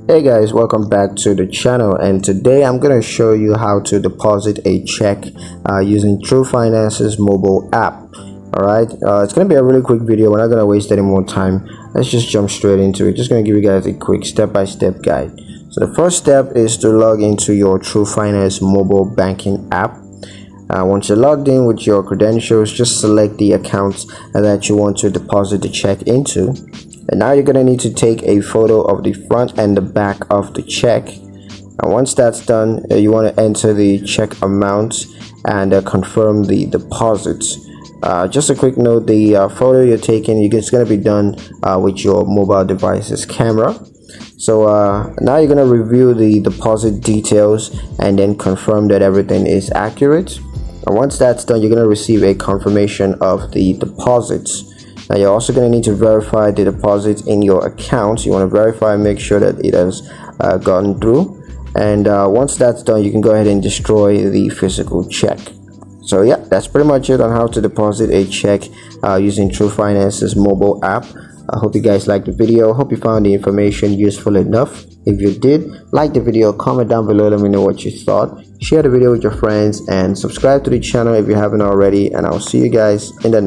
Hey guys, welcome back to the channel, and today I'm going to show you how to deposit a check using Twoguysfinance's mobile app. Alright, it's going to be a really quick video. We're not going to waste any more time. Let's just jump straight into it. Just going to give you guys a quick step-by-step guide. So the first step is to log into your Twoguysfinance mobile banking app. Once you're logged in with your credentials, just select the account that you want to deposit the check into. And now you're going to need to take a photo of the front and the back of the check. And once that's done, you want to enter the check amount and confirm the deposits. Just a quick note, the photo you're taking, it's going to be done with your mobile device's camera. So now you're going to review the deposit details and then confirm that everything is accurate. And once that's done, you're going to receive a confirmation of the deposits. Now you're also going to need to verify the deposits in your account. You want to verify and make sure that it has gone through. And once that's done, you can go ahead and destroy the physical check. So yeah, that's pretty much it on how to deposit a check using Twoguysfinance's mobile app. I hope you guys liked the video. Hope you found the information useful enough. If you did, like the video, comment down below, let me know what you thought. Share the video with your friends and subscribe to the channel if you haven't already, and I'll see you guys in the